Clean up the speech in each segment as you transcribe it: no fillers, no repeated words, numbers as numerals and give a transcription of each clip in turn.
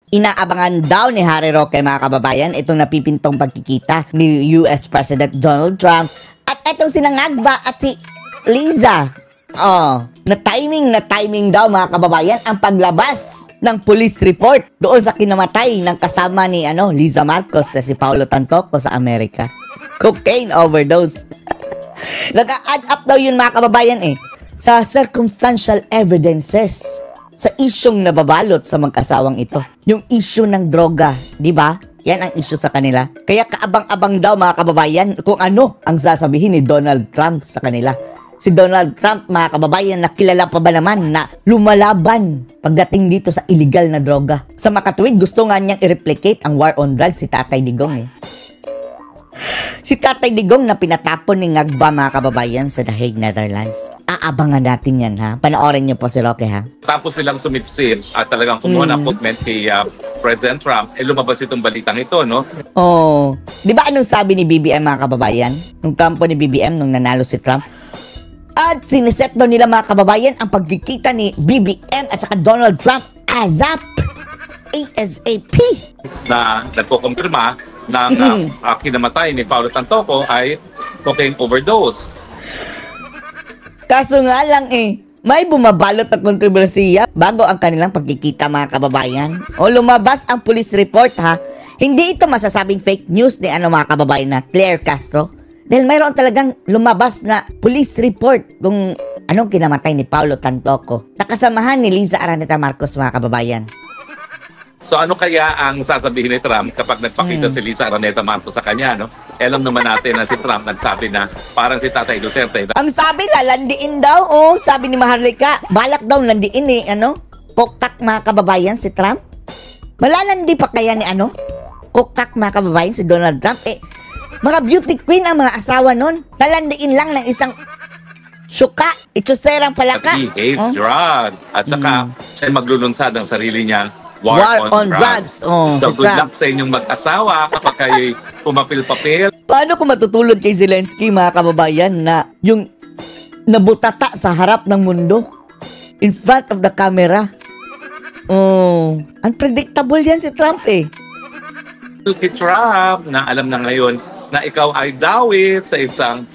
Inaabangan daw ni Harry Roque mga kababayan itong napipintong pagkikita ni US President Donald Trump at itong sinangagba at si Liza. Na timing daw mga kababayan ang paglabas ng police report doon sa kinamatay ng kasama ni Liza Marcos si Paulo Tantoco sa Amerika. Cocaine overdose. Nag-a-add up daw yun mga kababayan sa circumstantial evidences sa isyong nababalot sa mag-asawang ito. Yung issue ng droga, di ba? Yan ang issue sa kanila. Kaya kaabang-abang daw mga kababayan kung ano ang sasabihin ni Donald Trump sa kanila. Si Donald Trump mga kababayan, nakilala pa ba naman na lumalaban pagdating dito sa illegal na droga? Sa makatuwid, gusto nga niyang i-replicate ang war on drugs si Tatay Digong Si Tatay Digong na pinatapon ni Ngagba mga kababayan sa The Hague, Netherlands. Aabangan natin yan ha. Panoorin niyo po si Roque ha. Tapos silang sumipsip at talagang kumuha ng appointment kay President Trump, lumabas itong balitang ito, no? Di ba anong sabi ni BBM mga kababayan? Nung kampo ni BBM nung nanalo si Trump? At siniset doon nila mga kababayan ang pagkikita ni BBM at saka Donald Trump ASAP. ASAP. Na nagkukumpirma ng kinamatay ni Paulo Tantoco ay cocaine overdose. Kaso nga lang may bumabalot na kontrobersiya bago ang kanilang pagkikita mga kababayan. Lumabas ang police report ha. Hindi ito masasabing fake news ni mga kababayan na Claire Castro. Dahil mayroon talagang lumabas na police report kung anong kinamatay ni Paulo Tantoco. Nakasamahan ni Liza Araneta Marcos mga kababayan. So ano kaya ang sasabihin ni Trump kapag nagpakita si Liza Araneta Marcos sa kanya, no? Alam naman natin na si Trump nagsabi na parang si Tatay Duterte. Ang sabi lalandiin daw, sabi ni Maharlika, balak daw landiin kokak mga kababayan si Trump. Malalandi pa kaya ni kokak mga kababayan si Donald Trump. Mga beauty queen ang mga asawa nun. Nalandiin lang ng isang syuka, itsuserang palaka. He hates drugs. At saka siya maglulunsad ang sarili niya War on drugs. So good luck sa inyong mag-asawa kapag kayo'y pumapil-papil. Paano kung matutulog kay Zelensky mga kababayan na yung nabutata sa harap ng mundo in front of the camera? Unpredictable yan si Trump Si Trump na alam na ngayon na ikaw ay dawit sa isang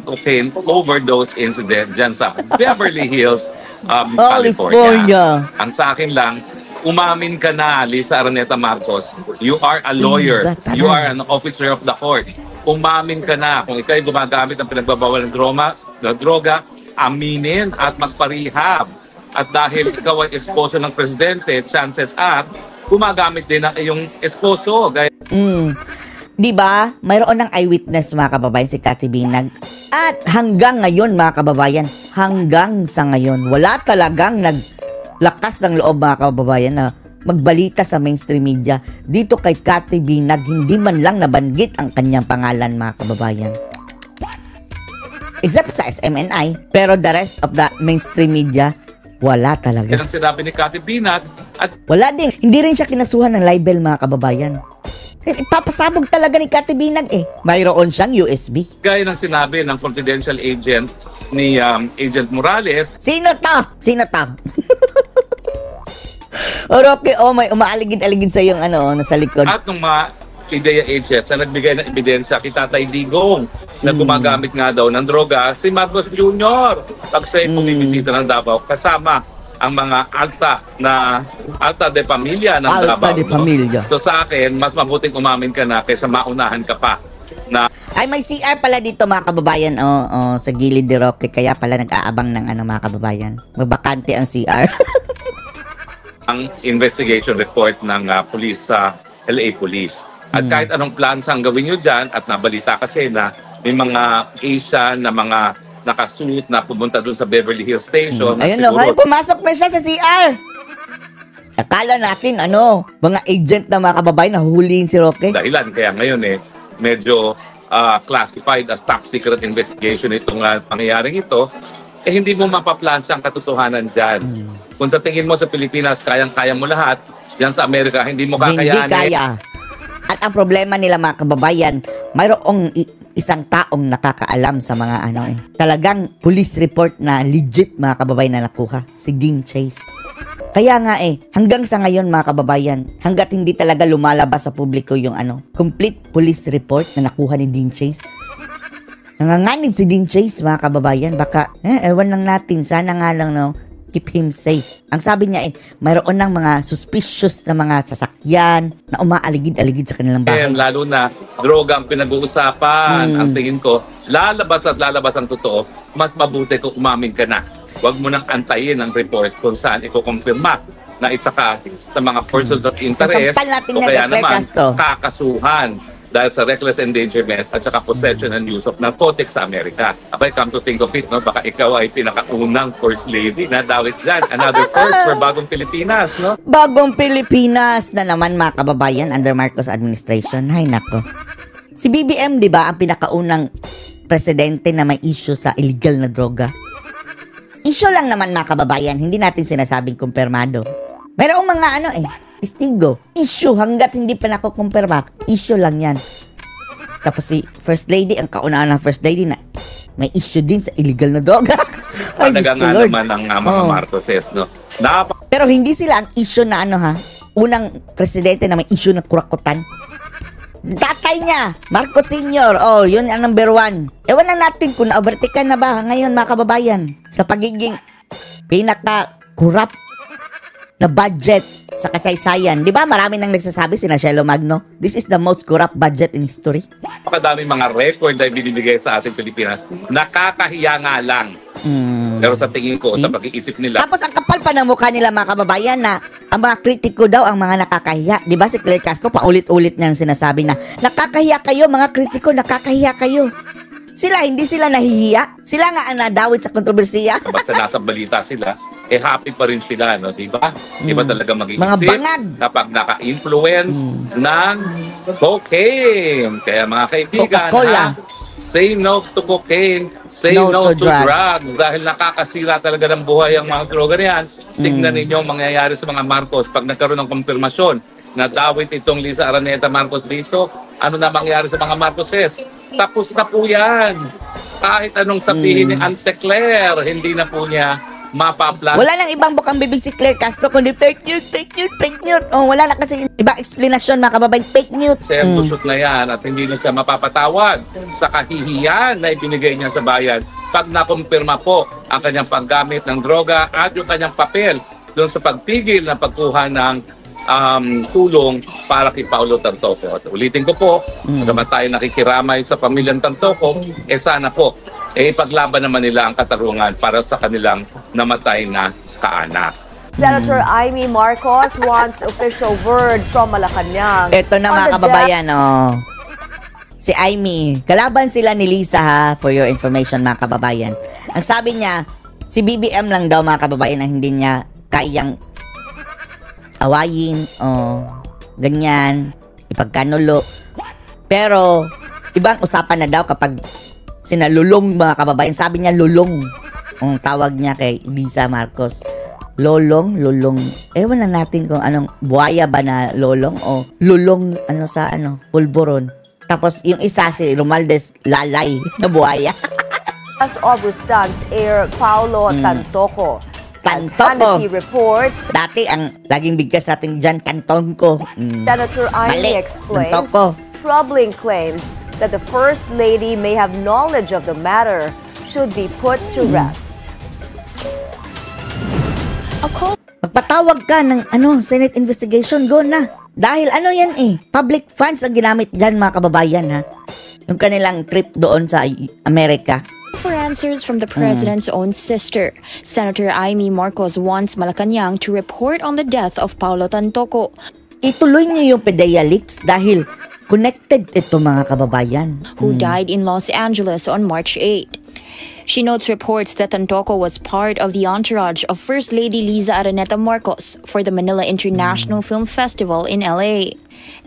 cocaine overdose incident dyan sa Beverly Hills, California. Ang sa akin lang, umamin ka na, Liza Araneta Marcos. You are a lawyer. You are an officer of the court. Umamin ka na. Kung ikaw ay gumagamit ng pinagbabawal ng droga, aminin at magparehab. At dahil ikaw ay esposo ng presidente, chances are, gumagamit din ang iyong esposo. Diba? Mayroon ng eyewitness mga kababayan si Cathy Binag. At hanggang ngayon mga kababayan, hanggang sa ngayon, wala talagang lakas ng loob mga kababayan na magbalita sa mainstream media dito kay Cathy Binag. Hindi man lang nabanggit ang kanyang pangalan mga kababayan. Except sa SMNI. Pero the rest of the mainstream media, wala talaga. Yan ang sinabi ni Cathy Binag. At wala din. Hindi rin siya kinasuhan ng libel mga kababayan. Ipapasabog talaga ni Cathy Binag Mayroon siyang USB. Gaya ng sinabi ng confidential agent ni Agent Morales. Sino to? Roque, may umaaligid-aligid sa yung nasa likod. At ng mga PIDEA agents na nagbigay ng ebidensya kay Tatay Digong na gumagamit nga daw ng droga si Marcos Jr. Pag siya'y bumibisita ng Davao kasama ang mga alta de pamilya ng Davao. So sa akin, mas mabuting umamin ka na kaysa maunahan ka pa. Ay, may CR pala dito mga kababayan. Sa gilid ni Roque. Kaya pala nag-aabang ng mga kababayan. Magbakante ang CR. Ang investigation report ng police sa LA Police. At kahit anong plans ang gawin nyo dyan, at nabalita kasi na may mga Asian na mga nakasuit na pumunta dun sa Beverly Hills Station. Ayun na, pumasok na siya sa CR. Akala natin, mga agent na mga kababayan na huhulihin si Roque. Dahilan, kaya ngayon medyo classified as top secret investigation itong pangyayaring ito. Hindi mo mapaplansya ang katotohanan dyan. Kung sa tingin mo sa Pilipinas, kayang-kaya mo lahat, yan sa Amerika, hindi mo kakayanin. Hindi kaya. At ang problema nila mga kababayan, mayroong isang taong nakakaalam sa mga Talagang police report na legit mga kababayan na nakuha. Si Dean Chase. Kaya nga hanggang sa ngayon mga kababayan, hanggat hindi talaga lumalabas sa publiko yung complete police report na nakuha ni Dean Chase. Nanganganib si Dean Chase mga kababayan, baka ewan lang natin, sana nga lang keep him safe. Ang sabi niya mayroon ng mga suspicious na mga sasakyan na umaaligid-aligid sa kanilang bahay. Lalo na droga ang pinag-uusapan. Ang tingin ko, lalabas ang totoo, mas mabuti kung umamin ka na. Huwag mo nang antayin ang report kung saan ikukumpirma na isa ka sa mga persons of interest o kaya naman kakasuhan dahil sa reckless endangerment at saka possession and use of narcotics sa Amerika. Abay, come to think of it, baka ikaw ay pinakaunang first lady na dawit dyan. Another first for Bagong Pilipinas, no? Bagong Pilipinas na naman mga kababayan under Marcos administration. Hay nako. Si BBM, di ba, ang pinakaunang presidente na may issue sa illegal na droga? Issue lang naman mga kababayan, hindi natin sinasabing kumpirmado. Mayroong mga testigo. Issue hanggat hindi pa nakukumpirma, issue lang yan. Tapos si First Lady, ang kaunaan ng First Lady na may issue din sa illegal na droga. Talaga nga naman ang mga Marcoses, no? Pero hindi sila ang issue na unang presidente na may issue ng kurakutan. Tatay niya, Marcos Sr. Yun ang number 1. Ewan lang natin kung na-overtake na ba ngayon mga kababayan sa pagiging pinaka-corrupt na budget sa kasaysayan. Di ba marami nang nagsasabi sina Shelo Magno, this is the most corrupt budget in history. Napakadaming mga record na binibigay sa ating Pilipinas. Nakakahiya nga lang. Pero sa tingin ko, sa pag-iisip nila. Tapos ang kapal pa ng mukha nila mga kababayan na ang mga kritiko daw ang mga nakakahiya. Di ba si Claire Castro paulit-ulit niyang sinasabi na nakakahiya kayo mga kritiko, nakakahiya kayo. Hindi sila nahihiya. Sila nga ang nadawit sa kontrobersiya. Basta nasa balita sila, happy pa rin sila, no? Di ba? Di ba talaga mag-iisip? Mga bangag. Kapag naka-influence ng cocaine. Kaya mga kaibigan, say no to cocaine, say no to drugs. Dahil nakakasira talaga ng buhay ang mga droga niyan. Tignan ninyo ang mangyayari sa mga Marcos pag nagkaroon ng kumpirmasyon na dawit itong Liza Araneta Marcos dito. Ano na mangyayari sa mga Marcoses? Tapos na po yan. Kahit anong sabihin ni Ante Claire, hindi na po niya mapaplan. Wala nang ibang bukang bibig si Claire Castro kundi fake news. Wala na kasi ibang explanation mga kababayan, fake news. Tusot na yan at hindi na siya mapapatawad sa kahihiyan na ibinigay niya sa bayan pag nakumpirma po ang kanyang paggamit ng droga at yung kanyang papel doon sa pagpigil na pagkuha ng tulong para kay Paulo Tantoco. At ulitin ko po, naman tayo nakikiramay sa pamilyang Tantoco, sana po, paglaban naman nila ang katarungan para sa kanilang namatay na kaanak. Senator Amy Marcos wants official word from Malacanang. Ito na mga kababayan, si Amy, kalaban sila ni Liza for your information mga kababayan. Ang sabi niya, si BBM lang daw mga kababayan ang hindi niya kayang awayin, ganyan, ipagkanulo. Pero, ibang usapan na daw kapag sinalulong mga kababayan. Sabi niya, lulong. Ang tawag niya kay Liza Marcos. Lolong. Ewan na natin kung anong, buhaya ba na lolong o lulong, pulburon. Tapos, yung isa si Romualdez, lalay na buhaya. As Augustans heir Paulo Tantoco. Vanity reports, dati ang laging bigkas sa ating dyan, kanton ko. Senator Amy explains troubling claims that the First Lady may have knowledge of the matter should be put to rest. Magpatawag ka ng Senate investigation, go na. Dahil yan public funds ang ginamit dyan mga kababayan yung kanilang trip doon sa Amerika. For answers from the president's own sister, Senator Amy Marcos wants Malacanang to report on the death of Paulo Tantoco. Ituloy niyo yung PDEA leaks dahil connected ito mga kababayan. Who died in Los Angeles on March 8. She notes reports that Tantoco was part of the entourage of First Lady Liza Araneta Marcos for the Manila International Film Festival in LA.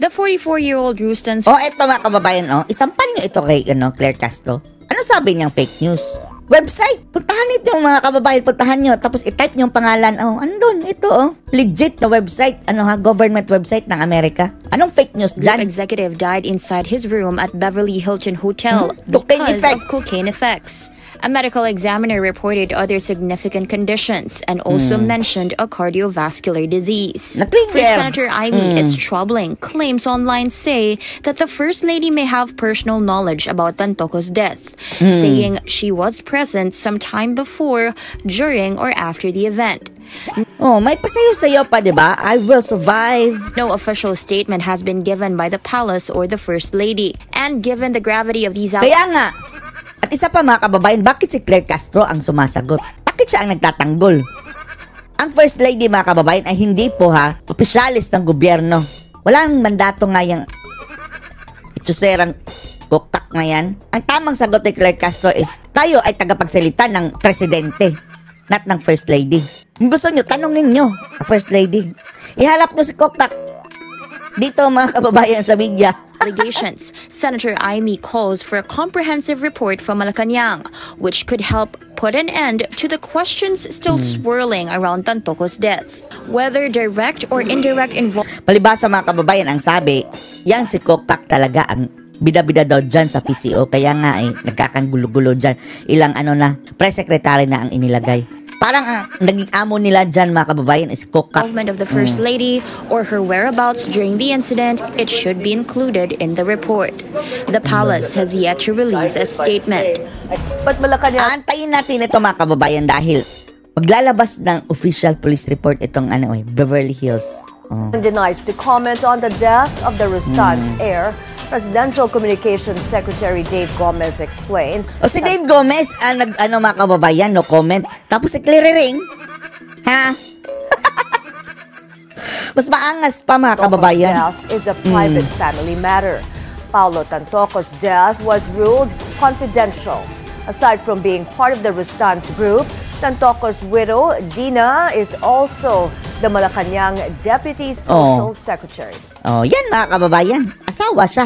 The 44-year-old Rustans... ito mga kababayan, isampan niyo ito kay Claire Castro. Ano sabi niyang fake news? Website. Puntahan ito yung mga kababayan. Puntahan nyo. Tapos i-type nyo yung pangalan. Andun. Ito legit na website. Government website ng Amerika. Anong fake news dyan? The executive died inside his room at Beverly Hilton Hotel because of cocaine effects. A medical examiner reported other significant conditions and also mentioned a cardiovascular disease. For Senator Amy, it's troubling. Claims online say that the First Lady may have personal knowledge about Tantoco's death, saying she was present sometime before, during, or after the event. Oh, may pasayo-sayo pa, diba? I will survive. No official statement has been given by the palace or the First Lady. And given the gravity of these Kaya nga, at isa pa mga kababayan, bakit si Claire Castro ang sumasagot? Bakit siya ang nagtatanggol? Ang First Lady mga kababayan ay hindi po opisyalis ng gobyerno. Walang mandato nga yung itsuserang kuktak na yan. Ang tamang sagot ni Claire Castro is, tayo ay tagapagsalita ng presidente, not ng First Lady. Kung gusto nyo, tanongin nyo ang First Lady. Ihalap nyo si Koktak dito mga kababayan sa media. Allegations. Senator Amy calls for a comprehensive report from Malacanang, which could help put an end to the questions still swirling around Tantoco's death. Whether direct or indirect involvement. Palibasa mga kababayan, ang sabi, yan si Koktak talaga ang bida-bida daw dyan sa PCO. Kaya nga nagkakanggulo-gulo dyan. Ilang press secretary na ang inilagay. Parang naging amo nila dyan mga kababayan is Koktak. Involvement of the First Lady or her whereabouts during the incident, it should be included in the report. The palace has yet to release a statement. But Malacanang... Antayin natin ito mga kababayan dahil maglalabas ng official police report itong Beverly Hills. denies to comment on the death of the Rustans heir. Presidential Communications Secretary Dave Gomez explains. O si Dave Gomez, mga kababayan, no comment. Tapos si Claire Ring, ha? Mas maangas pa mga kababayan. Death is a private family matter. Paulo Tantoco's death was ruled confidential. Aside from being part of the Rustans group, Tantoco's widow, Dina, is also the Malacanang Deputy Social Secretary. Oh, yan mga kababayan. Asawa siya.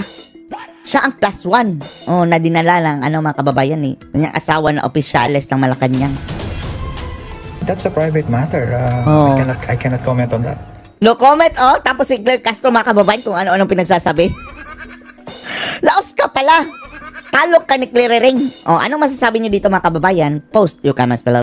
Siya ang +1. Oh, na dinala ng mga kababayan Yung asawa na opisyales ng Malacanang. That's a private matter. I cannot comment on that. No comment, Tapos si Claire Castro mga kababayan kung ano-anong pinagsasabi. Laos ka pala. Talok ka ni Claire Ring. Anong masasabi niyo dito mga kababayan? Post your comments below.